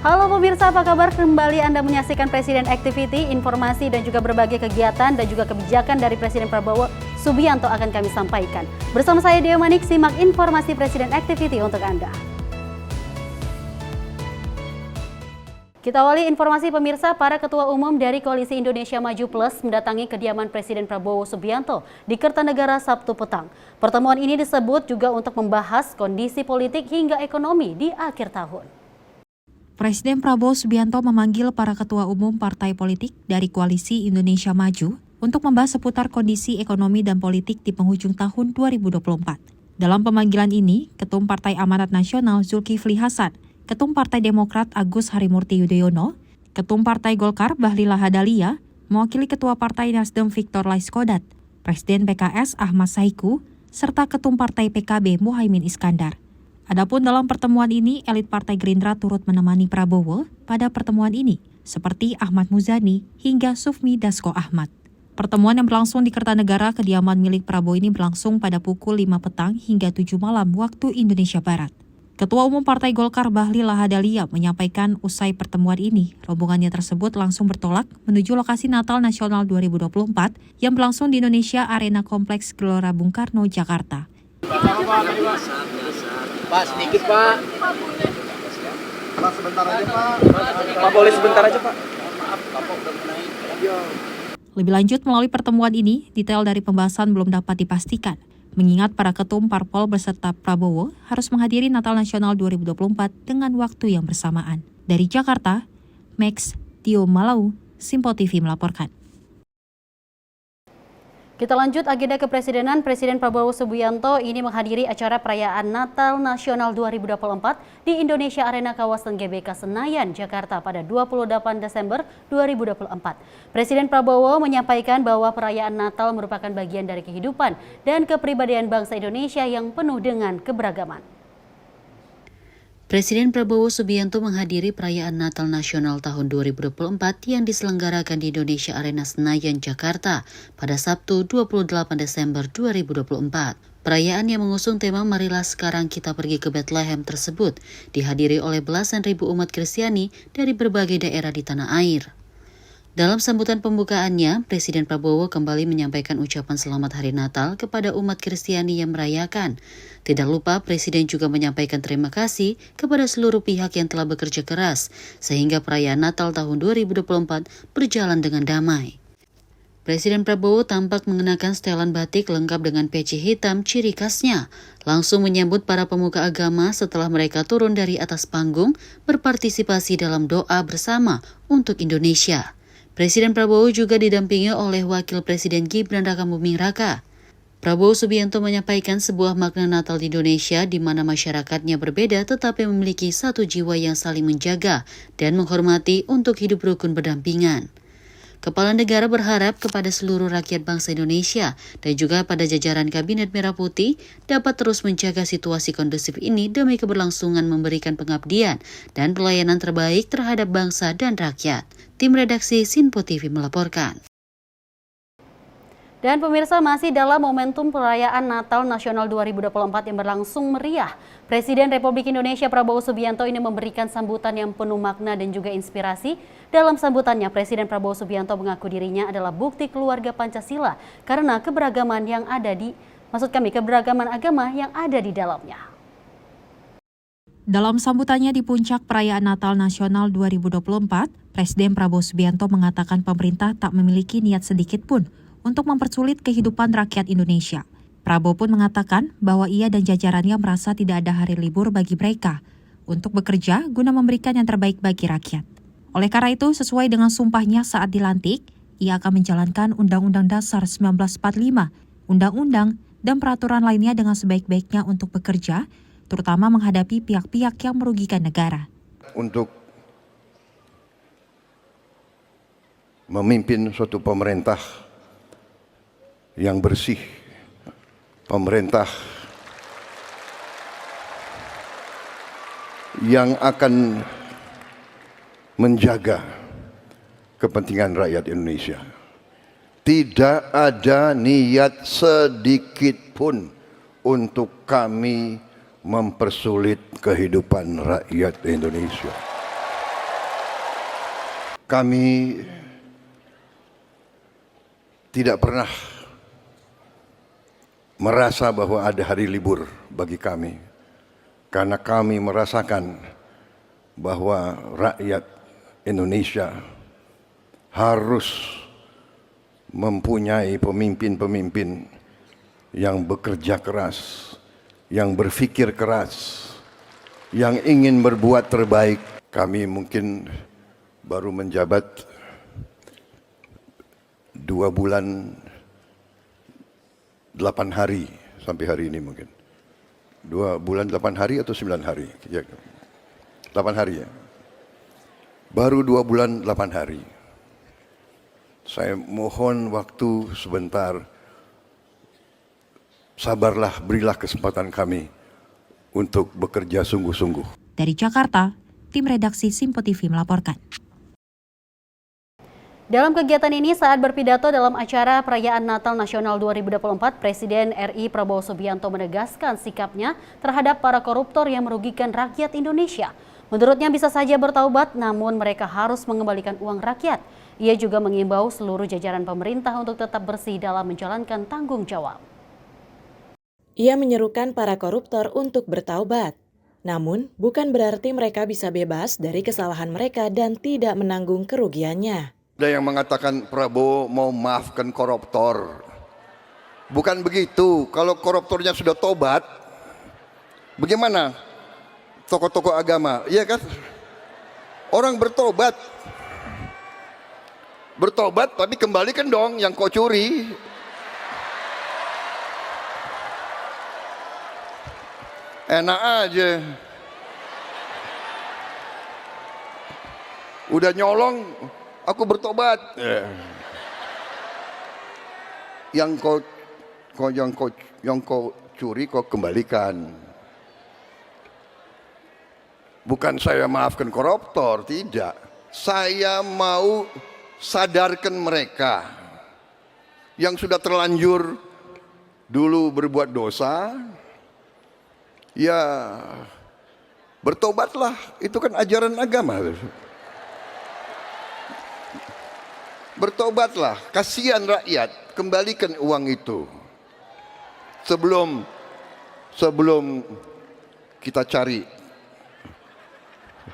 Halo pemirsa, apa kabar? Kembali Anda menyaksikan Presiden Activity, informasi dan juga berbagai kegiatan dan juga kebijakan dari Presiden Prabowo Subianto akan kami sampaikan. Bersama saya Dea Manik, simak informasi Presiden Activity untuk Anda. Kita awali informasi pemirsa, para ketua umum dari Koalisi Indonesia Maju Plus mendatangi kediaman Presiden Prabowo Subianto di Kertanegara Sabtu petang. Pertemuan ini disebut juga untuk membahas kondisi politik hingga ekonomi di akhir tahun. Presiden Prabowo Subianto memanggil para ketua umum partai politik dari Koalisi Indonesia Maju untuk membahas seputar kondisi ekonomi dan politik di penghujung tahun 2024. Dalam pemanggilan ini, Ketum Partai Amanat Nasional Zulkifli Hasan, Ketum Partai Demokrat Agus Harimurti Yudhoyono, Ketum Partai Golkar Bahlil Lahadalia, mewakili Ketua Partai Nasdem Victor Laiskodat, Presiden PKS Ahmad Saiku, serta Ketum Partai PKB Muhaimin Iskandar. Adapun dalam pertemuan ini, elit Partai Gerindra turut menemani Prabowo pada pertemuan ini, seperti Ahmad Muzani hingga Sufmi Dasko Ahmad. Pertemuan yang berlangsung di Kertanegara, kediaman milik Prabowo ini berlangsung pada pukul 5 petang hingga 7 malam waktu Indonesia Barat. Ketua Umum Partai Golkar Bahlil Lahadalia menyampaikan usai pertemuan ini, rombongannya tersebut langsung bertolak menuju lokasi Natal Nasional 2024 yang berlangsung di Indonesia Arena Kompleks Gelora Bung Karno, Jakarta. Pak, sedikit Pak. Pak, sebentar aja Pak. Pak, boleh sebentar aja Pak. Lebih lanjut, melalui pertemuan ini, detail dari pembahasan belum dapat dipastikan, mengingat para ketum parpol beserta Prabowo harus menghadiri Natal Nasional 2024 dengan waktu yang bersamaan. Dari Jakarta, Max Tio Malau, Simpo TV melaporkan. Kita lanjut agenda kepresidenan. Presiden Prabowo Subianto ini menghadiri acara perayaan Natal Nasional 2024 di Indonesia Arena kawasan GBK Senayan, Jakarta pada 28 Desember 2024. Presiden Prabowo menyampaikan bahwa perayaan Natal merupakan bagian dari kehidupan dan kepribadian bangsa Indonesia yang penuh dengan keberagaman. Presiden Prabowo Subianto menghadiri perayaan Natal Nasional tahun 2024 yang diselenggarakan di Indonesia Arena Senayan, Jakarta pada Sabtu 28 Desember 2024. Perayaan yang mengusung tema Marilah Sekarang Kita Pergi ke Bethlehem tersebut dihadiri oleh belasan ribu umat Kristiani dari berbagai daerah di tanah air. Dalam sambutan pembukaannya, Presiden Prabowo kembali menyampaikan ucapan selamat Hari Natal kepada umat Kristiani yang merayakan. Tidak lupa, Presiden juga menyampaikan terima kasih kepada seluruh pihak yang telah bekerja keras, sehingga perayaan Natal tahun 2024 berjalan dengan damai. Presiden Prabowo tampak mengenakan setelan batik lengkap dengan peci hitam ciri khasnya, langsung menyambut para pemuka agama setelah mereka turun dari atas panggung berpartisipasi dalam doa bersama untuk Indonesia. Presiden Prabowo juga didampingi oleh Wakil Presiden Gibran Rakabuming Raka. Prabowo Subianto menyampaikan sebuah makna Natal di Indonesia di mana masyarakatnya berbeda tetapi memiliki satu jiwa yang saling menjaga dan menghormati untuk hidup rukun berdampingan. Kepala negara berharap kepada seluruh rakyat bangsa Indonesia dan juga pada jajaran Kabinet Merah Putih dapat terus menjaga situasi kondusif ini demi keberlangsungan memberikan pengabdian dan pelayanan terbaik terhadap bangsa dan rakyat. Tim redaksi Simpo TV melaporkan. Dan pemirsa, masih dalam momentum perayaan Natal Nasional 2024 yang berlangsung meriah, Presiden Republik Indonesia Prabowo Subianto ini memberikan sambutan yang penuh makna dan juga inspirasi. Dalam sambutannya, Presiden Prabowo Subianto mengaku dirinya adalah bukti keluarga Pancasila karena keberagaman agama yang ada di dalamnya. Dalam sambutannya di puncak perayaan Natal Nasional 2024, Presiden Prabowo Subianto mengatakan pemerintah tak memiliki niat sedikit pun untuk mempersulit kehidupan rakyat Indonesia. Prabowo pun mengatakan bahwa ia dan jajarannya merasa tidak ada hari libur bagi mereka untuk bekerja guna memberikan yang terbaik bagi rakyat. Oleh karena itu, sesuai dengan sumpahnya saat dilantik, ia akan menjalankan Undang-Undang Dasar 1945, Undang-Undang dan peraturan lainnya dengan sebaik-baiknya untuk bekerja, terutama menghadapi pihak-pihak yang merugikan negara. Untuk memimpin suatu pemerintah yang bersih, pemerintah yang akan menjaga kepentingan rakyat Indonesia. Tidak ada niat sedikit pun untuk kami mempersulit kehidupan rakyat Indonesia. kami tidak pernah merasa bahwa ada hari libur bagi kami, karena kami merasakan bahwa rakyat Indonesia harus mempunyai pemimpin-pemimpin yang bekerja keras, yang berpikir keras, yang ingin berbuat terbaik. Kami mungkin baru menjabat 2 bulan 8 hari sampai hari ini mungkin. 2 bulan 8 hari atau 9 hari? 8 hari ya. Baru 2 bulan 8 hari. Saya mohon waktu sebentar. Sabarlah, berilah kesempatan kami untuk bekerja sungguh-sungguh. Dari Jakarta, tim redaksi Simpo TV melaporkan. Dalam kegiatan ini saat berpidato dalam acara Perayaan Natal Nasional 2024, Presiden RI Prabowo Subianto menegaskan sikapnya terhadap para koruptor yang merugikan rakyat Indonesia. Menurutnya bisa saja bertaubat, namun mereka harus mengembalikan uang rakyat. Ia juga mengimbau seluruh jajaran pemerintah untuk tetap bersih dalam menjalankan tanggung jawab. Ia menyerukan para koruptor untuk bertaubat. Namun, bukan berarti mereka bisa bebas dari kesalahan mereka dan tidak menanggung kerugiannya. Ada yang mengatakan Prabowo mau maafkan koruptor. Bukan begitu. Kalau koruptornya sudah tobat, bagaimana tokoh-tokoh agama? Iya kan? Orang bertobat. Bertobat tapi kembalikan dong yang kau curi. Enak aja. Udah nyolong, aku bertobat. Yang kau curi kau kembalikan. Bukan saya maafkan koruptor, tidak. Saya mau sadarkan mereka yang sudah terlanjur dulu berbuat dosa. Ya, bertobatlah, itu kan ajaran agama. Bertobatlah, kasihan rakyat, kembalikan uang itu. Sebelum kita cari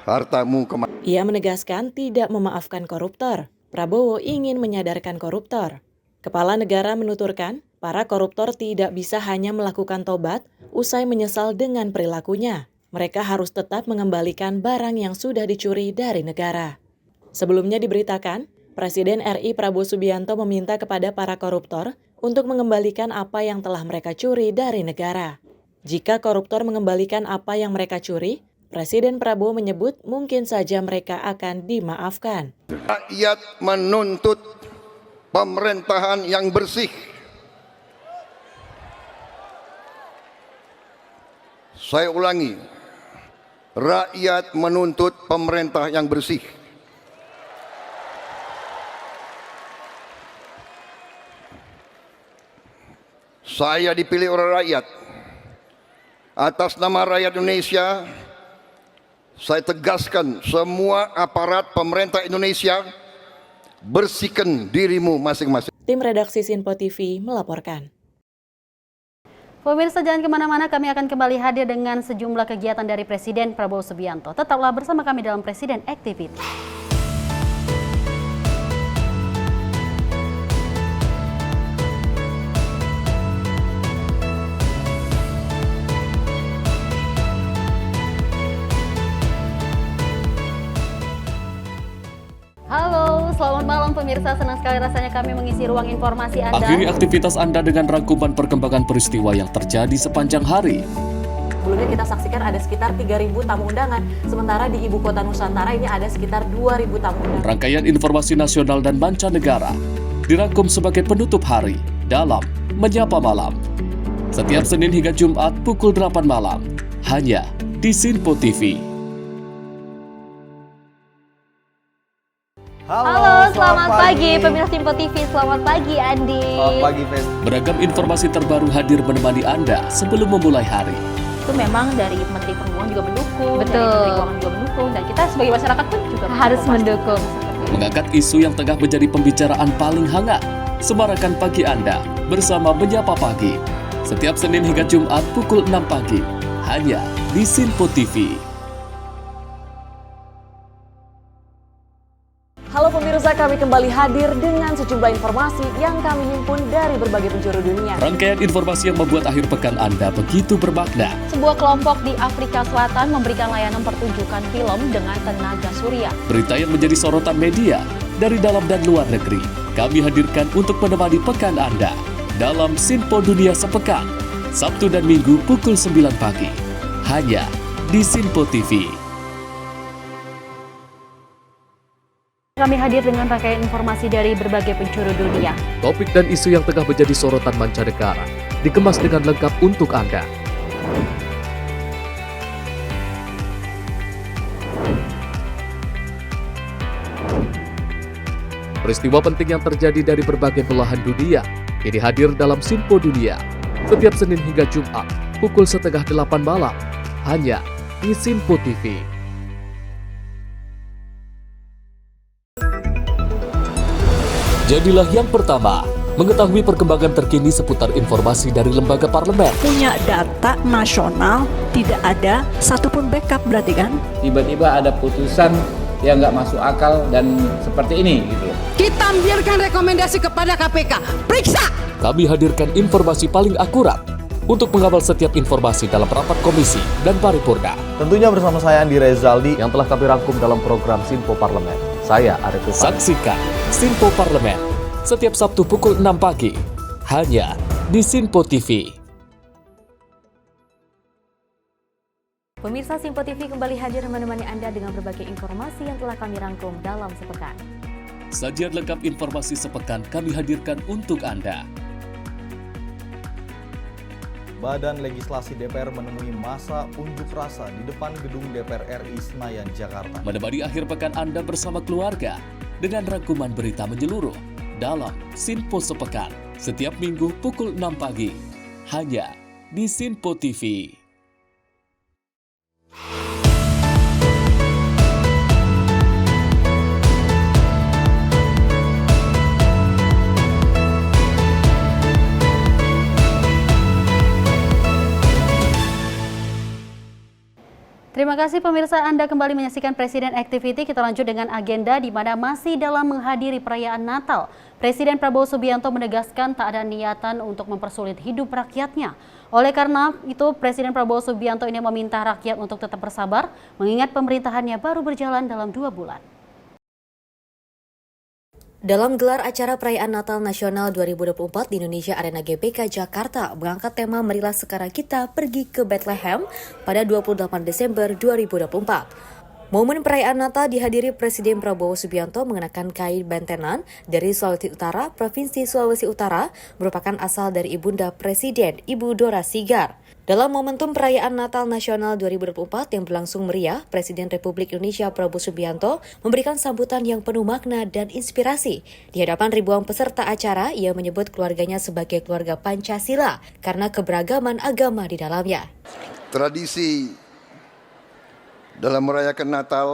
hartamu kemana. Ia menegaskan tidak memaafkan koruptor. Prabowo ingin menyadarkan koruptor. Kepala negara menuturkan, para koruptor tidak bisa hanya melakukan tobat usai menyesal dengan perilakunya. Mereka harus tetap mengembalikan barang yang sudah dicuri dari negara. Sebelumnya diberitakan, Presiden RI Prabowo Subianto meminta kepada para koruptor untuk mengembalikan apa yang telah mereka curi dari negara. Jika koruptor mengembalikan apa yang mereka curi, Presiden Prabowo menyebut mungkin saja mereka akan dimaafkan. Rakyat menuntut pemerintahan yang bersih. Saya ulangi, rakyat menuntut pemerintah yang bersih. Saya dipilih oleh rakyat. Atas nama rakyat Indonesia, saya tegaskan semua aparat pemerintah Indonesia, bersihkan dirimu masing-masing. Tim redaksi Simpo TV melaporkan. Pemirsa, jangan kemana-mana, kami akan kembali hadir dengan sejumlah kegiatan dari Presiden Prabowo Subianto. Tetaplah bersama kami dalam Presiden Activity. Halo, selamat malam pemirsa. Senang sekali rasanya kami mengisi ruang informasi Anda. Akhiri aktivitas Anda dengan rangkuman perkembangan peristiwa yang terjadi sepanjang hari. Sebelumnya kita saksikan ada sekitar 3.000 tamu undangan, sementara di Ibu Kota Nusantara ini ada sekitar 2.000 tamu undangan. Rangkaian informasi nasional dan mancanegara dirangkum sebagai penutup hari dalam Menyapa Malam. Setiap Senin hingga Jumat pukul 8 malam, hanya di Simpo TV. Halo, selamat pagi pemirsa Simpo TV. Selamat pagi Andi. Selamat pagi, Fen. Beragam informasi terbaru hadir menemani Anda sebelum memulai hari. Itu memang dari Menteri Perhubungan juga mendukung, Betul. dari Menteri Keuangan juga mendukung, dan kita sebagai masyarakat pun juga Harus mendukung. Seperti mengangkat isu yang tengah menjadi pembicaraan paling hangat. Semarakan pagi Anda bersama Menyapa Pagi. Setiap Senin hingga Jumat pukul 6 pagi, hanya di Sinpo TV. Halo pemirsa, kami kembali hadir dengan sejumlah informasi yang kami himpun dari berbagai penjuru dunia. Rangkaian informasi yang membuat akhir pekan Anda begitu bermakna. Sebuah kelompok di Afrika Selatan memberikan layanan pertunjukan film dengan tenaga surya. Berita yang menjadi sorotan media dari dalam dan luar negeri, kami hadirkan untuk menemani pekan Anda dalam Sinpo Dunia Sepekan, Sabtu dan Minggu pukul 9 pagi, hanya di Sinpo TV. Kami hadir dengan rangkaian informasi dari berbagai penjuru dunia. Topik dan isu yang tengah menjadi sorotan mancanegara dikemas dengan lengkap untuk Anda. Peristiwa penting yang terjadi dari berbagai belahan dunia ini hadir dalam Sinpo Dunia setiap Senin hingga Jumat pukul 7:30 malam, hanya di Sinpo TV. Jadilah yang pertama mengetahui perkembangan terkini seputar informasi dari lembaga parlemen. Punya data nasional, tidak ada satupun backup berarti kan? Tiba-tiba ada putusan yang nggak masuk akal dan seperti ini gitu. Kita ambilkan rekomendasi kepada KPK, periksa! Kami hadirkan informasi paling akurat untuk mengawal setiap informasi dalam rapat komisi dan paripurna. Tentunya bersama saya Andi Rezaldi yang telah kami rangkum dalam program Sinpo Parlemen. Saya Arif Tufan. Saksikan Sinpo Parlemen setiap Sabtu pukul 6 pagi, hanya di Sinpo TV. Pemirsa, Sinpo TV kembali hadir menemani Anda dengan berbagai informasi yang telah kami rangkum dalam sepekan. Sajian lengkap informasi sepekan kami hadirkan untuk Anda. Badan Legislasi DPR menemui masa unjuk rasa di depan gedung DPR RI Senayan, Jakarta. Menemani akhir pekan Anda bersama keluarga dengan rangkuman berita menyeluruh dalam Sinpo Sepekan setiap Minggu pukul 6 pagi, hanya di Sinpo TV. Terima kasih pemirsa, Anda kembali menyaksikan Presiden Activity. Kita lanjut dengan agenda di mana masih dalam menghadiri perayaan Natal. Presiden Prabowo Subianto menegaskan tak ada niatan untuk mempersulit hidup rakyatnya. Oleh karena itu, Presiden Prabowo Subianto ini meminta rakyat untuk tetap bersabar, mengingat pemerintahannya baru berjalan dalam 2 bulan. Dalam gelar acara perayaan Natal Nasional 2024 di Indonesia Arena GBK Jakarta, mengangkat tema Marilah Sekarang Kita Pergi ke Bethlehem pada 28 Desember 2024. Momen perayaan Natal dihadiri Presiden Prabowo Subianto mengenakan kain bentenan dari Sulawesi Utara, Provinsi Sulawesi Utara, merupakan asal dari Ibunda Presiden, Ibu Dora Sigar. Dalam momentum perayaan Natal Nasional 2024 yang berlangsung meriah, Presiden Republik Indonesia Prabowo Subianto memberikan sambutan yang penuh makna dan inspirasi. Di hadapan ribuan peserta acara, ia menyebut keluarganya sebagai keluarga Pancasila karena keberagaman agama di dalamnya. Tradisi dalam merayakan Natal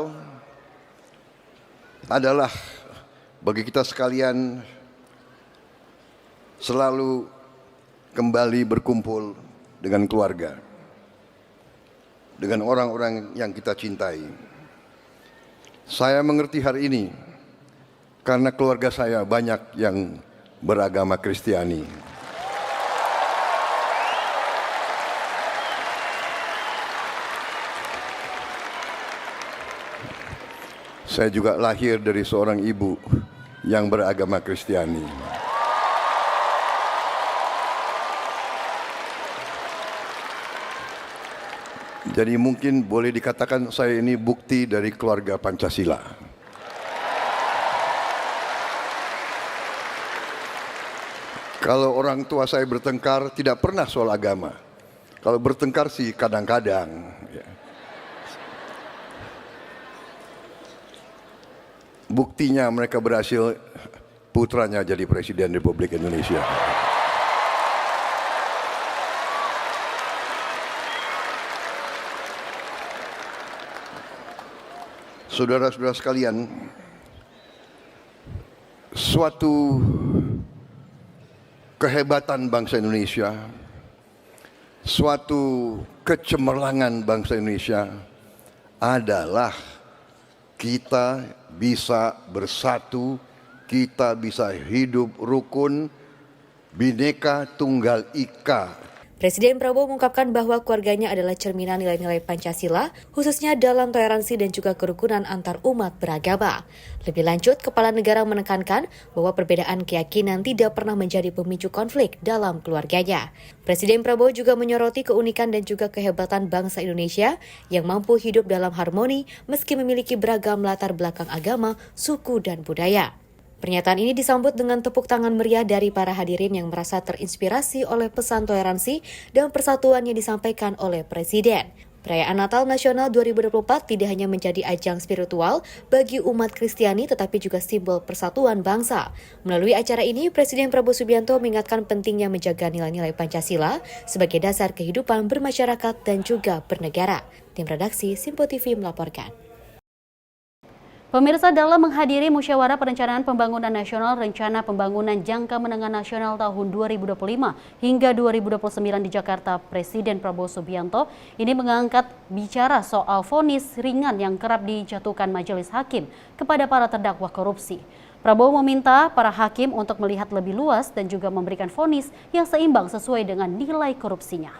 adalah bagi kita sekalian selalu kembali berkumpul dengan keluarga, dengan orang-orang yang kita cintai. Saya mengerti hari ini karena keluarga saya banyak yang beragama Kristiani. Saya juga lahir dari seorang ibu yang beragama Kristiani. Jadi mungkin boleh dikatakan saya ini bukti dari keluarga Pancasila. Kalau orang tua saya bertengkar tidak pernah soal agama. Kalau bertengkar sih kadang-kadang. Buktinya mereka berhasil putranya jadi Presiden Republik Indonesia. Saudara-saudara sekalian, suatu kehebatan bangsa Indonesia, suatu kecemerlangan bangsa Indonesia adalah kita bisa bersatu, kita bisa hidup rukun, Bhinneka Tunggal Ika. Presiden Prabowo mengungkapkan bahwa keluarganya adalah cerminan nilai-nilai Pancasila, khususnya dalam toleransi dan juga kerukunan antar umat beragama. Lebih lanjut, Kepala Negara menekankan bahwa perbedaan keyakinan tidak pernah menjadi pemicu konflik dalam keluarganya. Presiden Prabowo juga menyoroti keunikan dan juga kehebatan bangsa Indonesia yang mampu hidup dalam harmoni meski memiliki beragam latar belakang agama, suku, dan budaya. Pernyataan ini disambut dengan tepuk tangan meriah dari para hadirin yang merasa terinspirasi oleh pesan toleransi dan persatuan yang disampaikan oleh Presiden. Perayaan Natal Nasional 2024 tidak hanya menjadi ajang spiritual bagi umat Kristiani tetapi juga simbol persatuan bangsa. Melalui acara ini, Presiden Prabowo Subianto mengingatkan pentingnya menjaga nilai-nilai Pancasila sebagai dasar kehidupan bermasyarakat dan juga bernegara. Tim redaksi Simpo TV melaporkan. Pemirsa, dalam menghadiri Musyawarah Perencanaan Pembangunan Nasional Rencana Pembangunan Jangka Menengah Nasional tahun 2025 hingga 2029 di Jakarta, Presiden Prabowo Subianto ini mengangkat bicara soal vonis ringan yang kerap dijatuhkan majelis hakim kepada para terdakwa korupsi. Prabowo meminta para hakim untuk melihat lebih luas dan juga memberikan vonis yang seimbang sesuai dengan nilai korupsinya.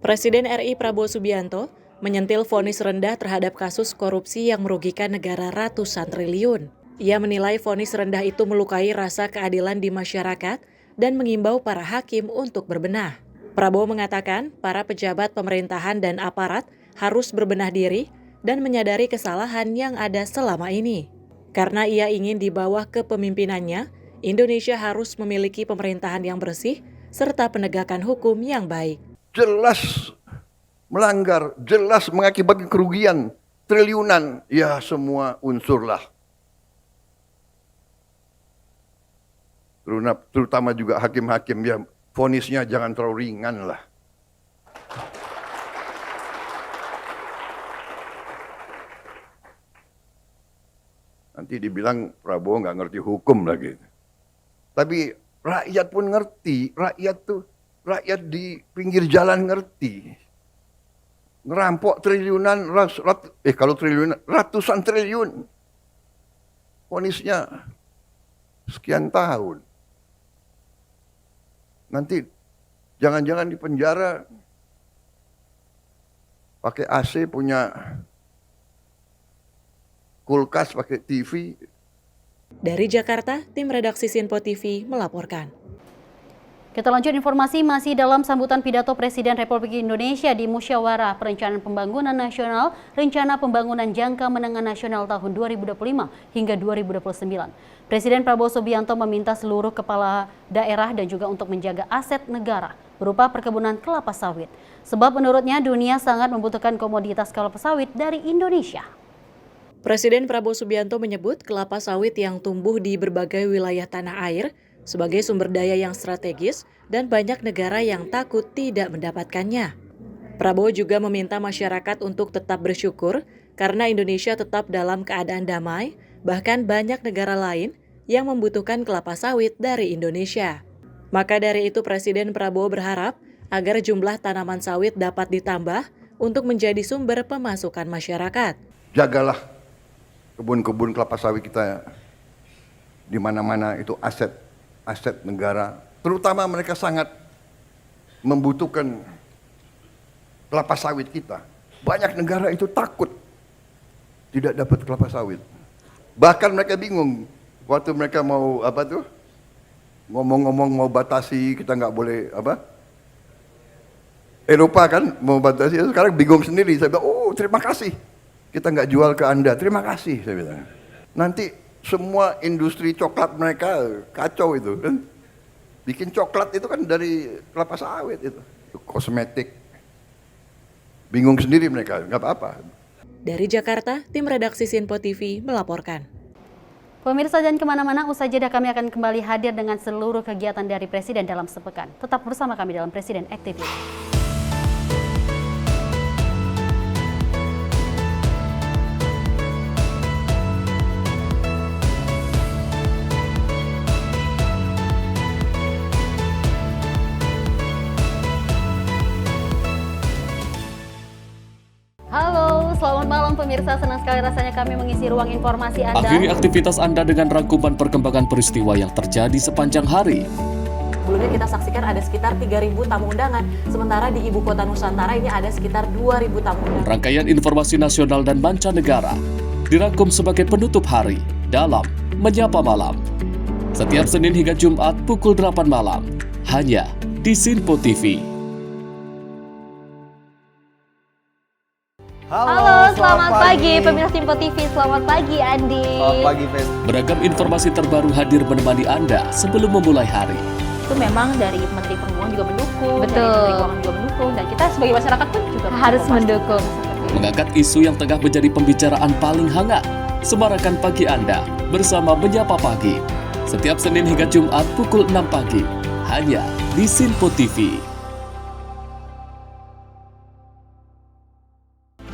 Presiden RI Prabowo Subianto menyentil vonis rendah terhadap kasus korupsi yang merugikan negara ratusan triliun. Ia menilai vonis rendah itu melukai rasa keadilan di masyarakat dan mengimbau para hakim untuk berbenah. Prabowo mengatakan para pejabat pemerintahan dan aparat harus berbenah diri dan menyadari kesalahan yang ada selama ini. Karena ia ingin di bawah kepemimpinannya, Indonesia harus memiliki pemerintahan yang bersih serta penegakan hukum yang baik. Jelas melanggar, jelas mengakibatkan kerugian triliunan, ya semua unsurlah. Terutama juga hakim-hakim, ya vonisnya jangan terlalu ringan lah. Nanti dibilang Prabowo nggak ngerti hukum lagi. Tapi rakyat pun ngerti, rakyat di pinggir jalan ngerti. Ngerampok triliunan, kalau triliunan, ratusan triliun. Vonisnya sekian tahun. Nanti jangan-jangan di penjara pakai AC, punya kulkas, pakai TV. Dari Jakarta, tim redaksi Simpo TV melaporkan. Kita lanjut informasi masih dalam sambutan pidato Presiden Republik Indonesia di Musyawarah Perencanaan Pembangunan Nasional Rencana Pembangunan Jangka Menengah Nasional tahun 2025 hingga 2029. Presiden Prabowo Subianto meminta seluruh kepala daerah dan juga untuk menjaga aset negara berupa perkebunan kelapa sawit. Sebab menurutnya dunia sangat membutuhkan komoditas kelapa sawit dari Indonesia. Presiden Prabowo Subianto menyebut kelapa sawit yang tumbuh di berbagai wilayah tanah air sebagai sumber daya yang strategis dan banyak negara yang takut tidak mendapatkannya. Prabowo juga meminta masyarakat untuk tetap bersyukur karena Indonesia tetap dalam keadaan damai, bahkan banyak negara lain yang membutuhkan kelapa sawit dari Indonesia. Maka dari itu Presiden Prabowo berharap agar jumlah tanaman sawit dapat ditambah untuk menjadi sumber pemasukan masyarakat. Jagalah kebun-kebun kelapa sawit kita, di mana-mana itu aset negara, terutama mereka sangat membutuhkan kelapa sawit kita. Banyak negara itu takut tidak dapat kelapa sawit. Bahkan mereka bingung waktu mereka mau ngomong-ngomong mau batasi, kita nggak boleh Eropa kan mau batasi, sekarang bingung sendiri. Saya bilang, oh terima kasih, kita nggak jual ke Anda, terima kasih saya bilang. Nanti semua industri coklat mereka kacau itu kan. Bikin coklat itu kan dari kelapa sawit itu. Kosmetik. Bingung sendiri mereka, nggak apa-apa. Dari Jakarta, tim redaksi Simpo TV melaporkan. Pemirsa, jangan kemana-mana, usai jeda kami akan kembali hadir dengan seluruh kegiatan dari Presiden dalam sepekan. Tetap bersama kami dalam Presiden Activity. Halo, selamat malam pemirsa. Senang sekali rasanya kami mengisi ruang informasi Anda. Akhiri aktivitas Anda dengan rangkuman perkembangan peristiwa yang terjadi sepanjang hari. Sebelumnya kita saksikan ada sekitar 3.000 tamu undangan, sementara di Ibu Kota Nusantara ini ada sekitar 2.000 tamu undangan. Rangkaian informasi nasional dan mancanegara dirangkum sebagai penutup hari dalam Menyapa Malam. Setiap Senin hingga Jumat pukul 8 malam, hanya di Sinpo TV. Halo, selamat pagi pemirsa Sinpo TV. Selamat pagi Andi. Selamat pagi, Ves. Beragam informasi terbaru hadir menemani Anda sebelum memulai hari. Itu memang dari Menteri Perhubungan juga mendukung, Betul. dari Menteri Keuangan juga mendukung, dan kita sebagai masyarakat pun juga Harus mendukung. Mengangkat isu yang tengah menjadi pembicaraan paling hangat. Semarakan pagi Anda bersama Menyapa Pagi. Setiap Senin hingga Jumat pukul 6 pagi, hanya di Sinpo TV.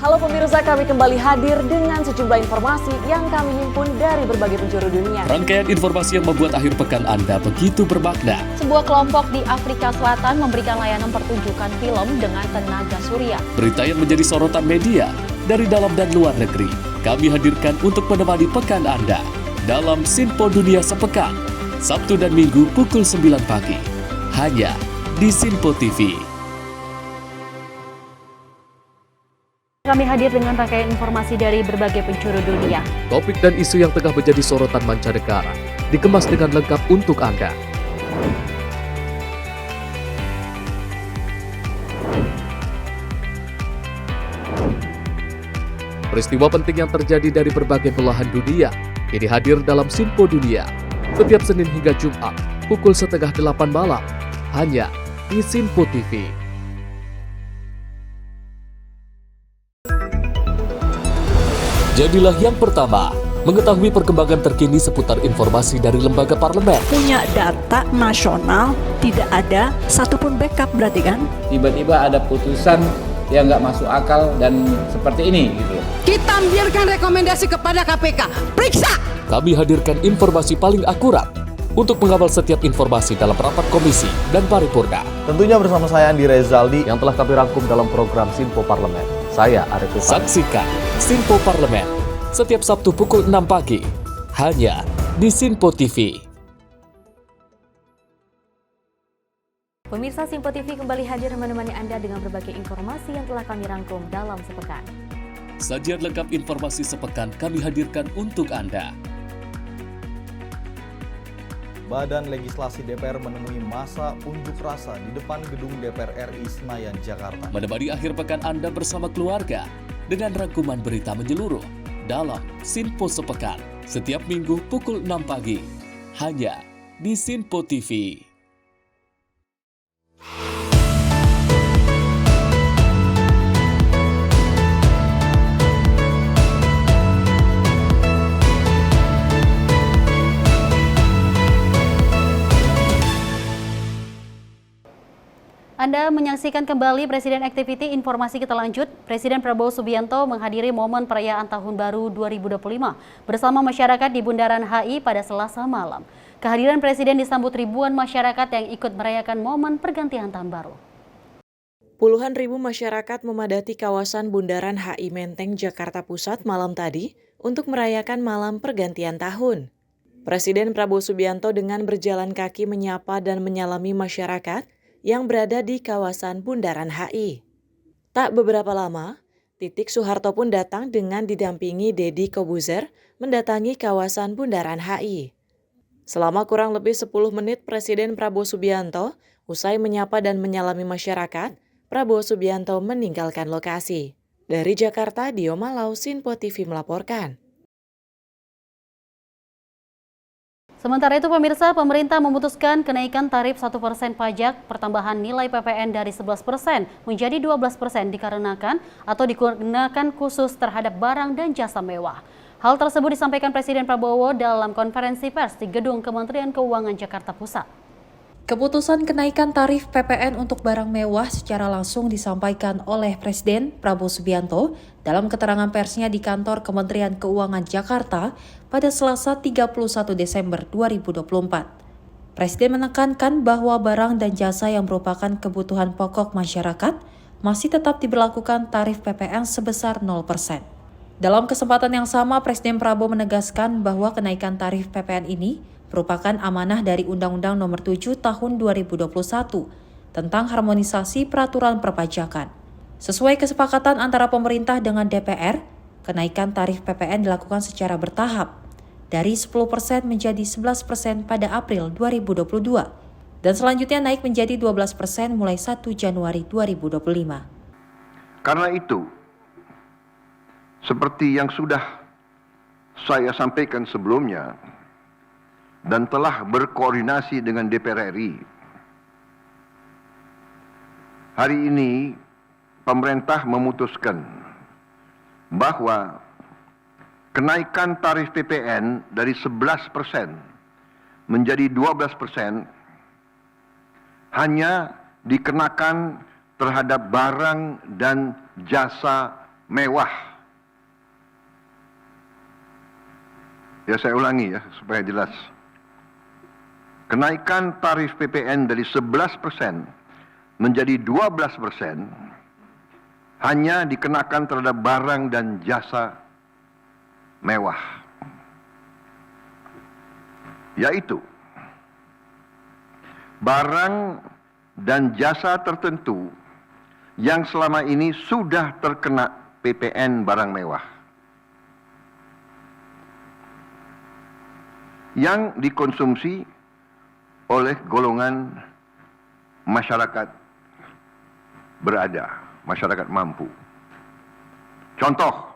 Halo pemirsa, kami kembali hadir dengan sejumlah informasi yang kami himpun dari berbagai penjuru dunia. Rangkaian informasi yang membuat akhir pekan Anda begitu bermakna. Sebuah kelompok di Afrika Selatan memberikan layanan pertunjukan film dengan tenaga surya. Berita yang menjadi sorotan media dari dalam dan luar negeri, kami hadirkan untuk menemani pekan Anda dalam Sinpo Dunia Sepekan, Sabtu dan Minggu pukul 9 pagi, hanya di Sinpo TV. Kami hadir dengan rangkaian informasi dari berbagai penjuru dunia. Topik dan isu yang tengah menjadi sorotan mancanegara dikemas dengan lengkap untuk Anda. Peristiwa penting yang terjadi dari berbagai belahan dunia ini hadir dalam Sinpo Dunia setiap Senin hingga Jumat pukul 7:30 malam, hanya di Sinpo TV. Jadilah yang pertama mengetahui perkembangan terkini seputar informasi dari lembaga parlemen. Punya data nasional, tidak ada satupun backup berarti kan? Tiba-tiba ada putusan yang nggak masuk akal dan seperti ini gitu. Kita biarkan rekomendasi kepada KPK. Periksa! Kami hadirkan informasi paling akurat untuk mengawal setiap informasi dalam rapat komisi dan paripurna. Tentunya bersama saya Andi Rezaldi yang telah kami rangkum dalam program Sinpo Parlemen. Saya Arif Rifani. Saksikan Sinpo Parlemen setiap Sabtu pukul 6 pagi, hanya di Sinpo TV. Pemirsa Sinpo TV kembali hadir menemani Anda dengan berbagai informasi yang telah kami rangkum dalam sepekan. Sajian lengkap informasi sepekan kami hadirkan untuk Anda. Badan Legislasi DPR menemui masa unjuk rasa di depan gedung DPR RI Senayan, Jakarta. Menemani akhir pekan Anda bersama keluarga dengan rangkuman berita menyeluruh dalam Sinpo Sepekan setiap Minggu pukul 6 pagi, hanya di Sinpo TV. Anda menyaksikan kembali Presiden Activity. Informasi kita lanjut. Presiden Prabowo Subianto menghadiri momen perayaan Tahun Baru 2025 bersama masyarakat di Bundaran HI pada Selasa malam. Kehadiran Presiden disambut ribuan masyarakat yang ikut merayakan momen pergantian Tahun Baru. Puluhan ribu masyarakat memadati kawasan Bundaran HI Menteng, Jakarta Pusat malam tadi untuk merayakan malam pergantian tahun. Presiden Prabowo Subianto dengan berjalan kaki menyapa dan menyalami masyarakat yang berada di kawasan Bundaran HI. Tak beberapa lama, Titik Soeharto pun datang dengan didampingi Deddy Kobuzer mendatangi kawasan Bundaran HI. Selama kurang lebih 10 menit Presiden Prabowo Subianto usai menyapa dan menyalami masyarakat, Prabowo Subianto meninggalkan lokasi. Dari Jakarta, Dio Malau, Sinpo TV melaporkan. Sementara itu pemirsa, pemerintah memutuskan kenaikan tarif 1% pajak pertambahan nilai PPN dari 11% menjadi 12% dikarenakan atau digunakan khusus terhadap barang dan jasa mewah. Hal tersebut disampaikan Presiden Prabowo dalam konferensi pers di Gedung Kementerian Keuangan Jakarta Pusat. Keputusan kenaikan tarif PPN untuk barang mewah secara langsung disampaikan oleh Presiden Prabowo Subianto dalam keterangan persnya di kantor Kementerian Keuangan Jakarta pada Selasa 31 Desember 2024. Presiden menekankan bahwa barang dan jasa yang merupakan kebutuhan pokok masyarakat masih tetap diberlakukan tarif PPN sebesar 0%. Dalam kesempatan yang sama, Presiden Prabowo menegaskan bahwa kenaikan tarif PPN ini merupakan amanah dari Undang-Undang Nomor 7 Tahun 2021 tentang harmonisasi peraturan perpajakan. Sesuai kesepakatan antara pemerintah dengan DPR, kenaikan tarif PPN dilakukan secara bertahap dari 10% menjadi 11% pada April 2022 dan selanjutnya naik menjadi 12% mulai 1 Januari 2025. Karena itu, seperti yang sudah saya sampaikan sebelumnya dan telah berkoordinasi dengan DPR RI, hari ini pemerintah memutuskan bahwa kenaikan tarif PPN dari 11% menjadi 12% hanya dikenakan terhadap barang dan jasa mewah. Ya, saya ulangi ya supaya jelas. Kenaikan tarif PPN dari 11% menjadi 12% hanya dikenakan terhadap barang dan jasa mewah. Yaitu barang dan jasa tertentu yang selama ini sudah terkena PPN barang mewah, yang dikonsumsi oleh golongan masyarakat berada, masyarakat mampu. Contoh,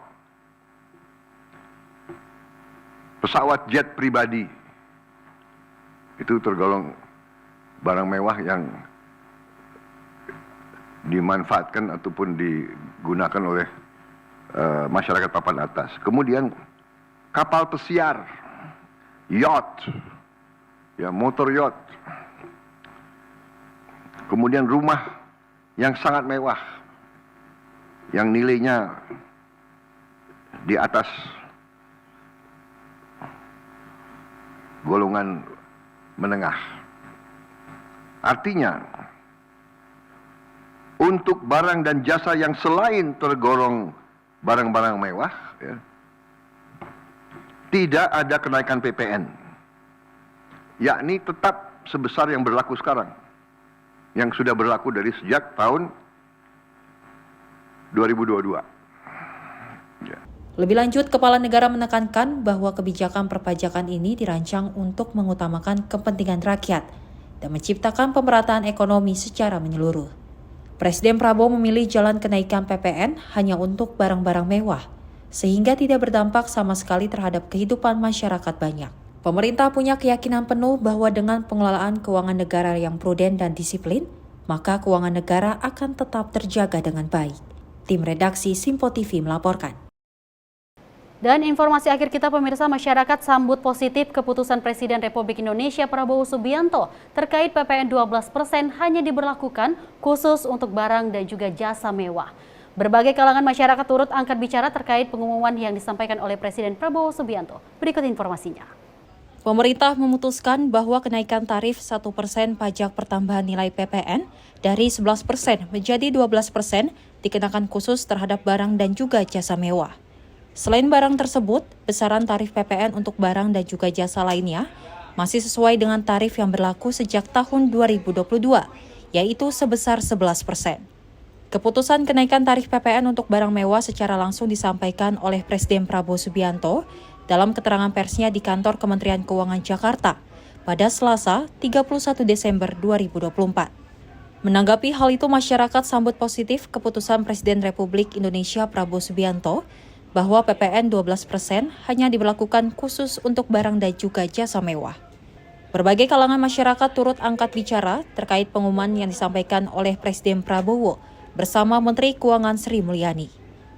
pesawat jet pribadi itu tergolong barang mewah yang dimanfaatkan ataupun digunakan oleh masyarakat papan atas. Kemudian kapal pesiar, yacht, ya, motor yacht. Kemudian rumah yang sangat mewah, yang nilainya di atas golongan menengah. Artinya, untuk barang dan jasa yang selain tergolong barang-barang mewah, ya, tidak ada kenaikan PPN, yakni tetap sebesar yang berlaku sekarang, yang sudah berlaku dari sejak tahun 2022. Ya. Lebih lanjut, Kepala Negara menekankan bahwa kebijakan perpajakan ini dirancang untuk mengutamakan kepentingan rakyat dan menciptakan pemerataan ekonomi secara menyeluruh. Presiden Prabowo memilih jalan kenaikan PPN hanya untuk barang-barang mewah, sehingga tidak berdampak sama sekali terhadap kehidupan masyarakat banyak. Pemerintah punya keyakinan penuh bahwa dengan pengelolaan keuangan negara yang prudent dan disiplin, maka keuangan negara akan tetap terjaga dengan baik. Tim redaksi Simpo TV melaporkan. Dan informasi akhir kita, pemirsa, masyarakat sambut positif keputusan Presiden Republik Indonesia Prabowo Subianto terkait PPN 12% hanya diberlakukan khusus untuk barang dan juga jasa mewah. Berbagai kalangan masyarakat turut angkat bicara terkait pengumuman yang disampaikan oleh Presiden Prabowo Subianto. Berikut informasinya. Pemerintah memutuskan bahwa kenaikan tarif 1% pajak pertambahan nilai PPN dari 11% menjadi 12% dikenakan khusus terhadap barang dan juga jasa mewah. Selain barang tersebut, besaran tarif PPN untuk barang dan juga jasa lainnya masih sesuai dengan tarif yang berlaku sejak tahun 2022, yaitu sebesar 11%. Keputusan kenaikan tarif PPN untuk barang mewah secara langsung disampaikan oleh Presiden Prabowo Subianto dalam keterangan persnya di kantor Kementerian Keuangan Jakarta pada Selasa 31 Desember 2024. Menanggapi hal itu, masyarakat sambut positif keputusan Presiden Republik Indonesia Prabowo Subianto bahwa PPN 12% hanya diberlakukan khusus untuk barang dan juga jasa mewah. Berbagai kalangan masyarakat turut angkat bicara terkait pengumuman yang disampaikan oleh Presiden Prabowo bersama Menteri Keuangan Sri Mulyani.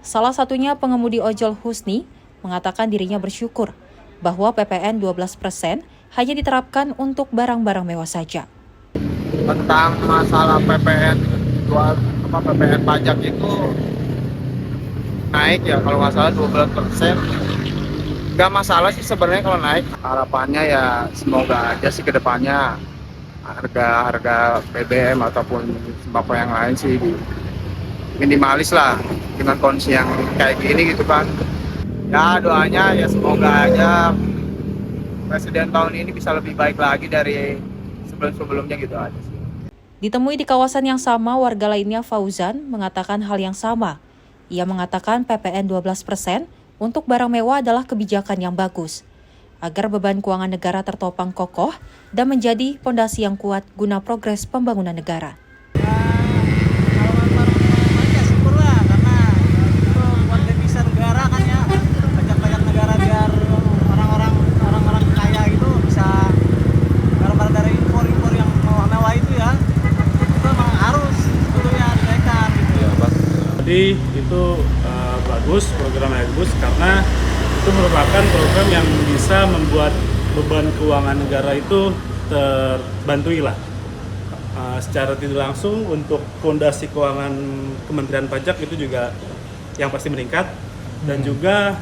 Salah satunya pengemudi ojol Husni mengatakan dirinya bersyukur bahwa PPN 12% hanya diterapkan untuk barang-barang mewah saja. Tentang masalah PPN pajak itu naik ya, kalau nggak salah 12%. Nggak masalah sih sebenarnya kalau naik. Harapannya ya semoga aja sih ke depannya harga BBM ataupun sembako yang lain sih minimalis lah dengan kondisi yang kayak gini gitu kan. Ya doanya ya semoga aja presiden tahun ini bisa lebih baik lagi dari sebelum-sebelumnya gitu aja sih. Ditemui di kawasan yang sama, warga lainnya Fauzan mengatakan hal yang sama. Ia mengatakan PPN 12% untuk barang mewah adalah kebijakan yang bagus, agar beban keuangan negara tertopang kokoh dan menjadi fondasi yang kuat guna progres pembangunan negara. Jadi itu bagus, program yang bagus karena itu merupakan program yang bisa membuat beban keuangan negara itu terbantui lah. Secara tidak langsung untuk fondasi keuangan Kementerian Pajak itu juga yang pasti meningkat dan juga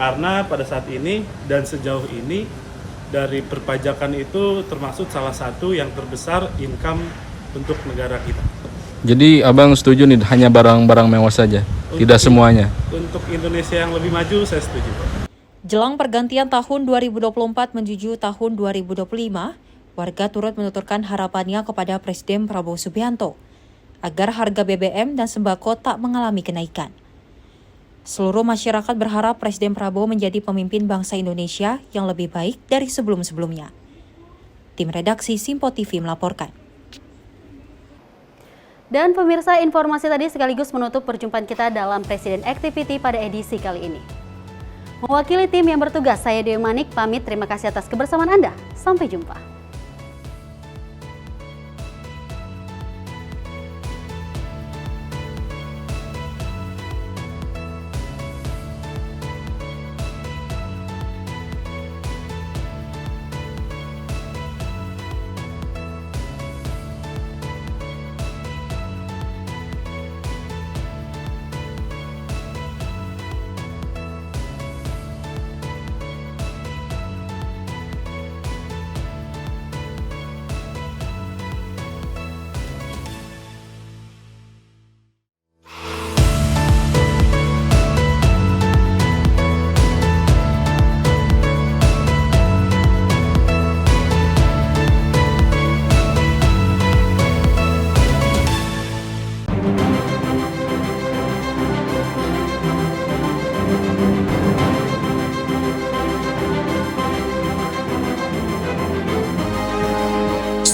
karena pada saat ini dan sejauh ini dari perpajakan itu termasuk salah satu yang terbesar income untuk negara kita. Jadi abang setuju nih hanya barang-barang mewah saja, tidak semuanya? Untuk Indonesia yang lebih maju saya setuju. Jelang pergantian tahun 2024 menuju tahun 2025, warga turut menuturkan harapannya kepada Presiden Prabowo Subianto agar harga BBM dan sembako tak mengalami kenaikan. Seluruh masyarakat berharap Presiden Prabowo menjadi pemimpin bangsa Indonesia yang lebih baik dari sebelum-sebelumnya. Tim redaksi Simpo TV melaporkan. Dan pemirsa, informasi tadi sekaligus menutup perjumpaan kita dalam Presiden Activity pada edisi kali ini. Mewakili tim yang bertugas, saya Dewi Manik pamit. Terima kasih atas kebersamaan Anda. Sampai jumpa.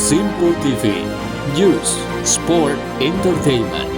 Simpo TV, News, Sport, Entertainment.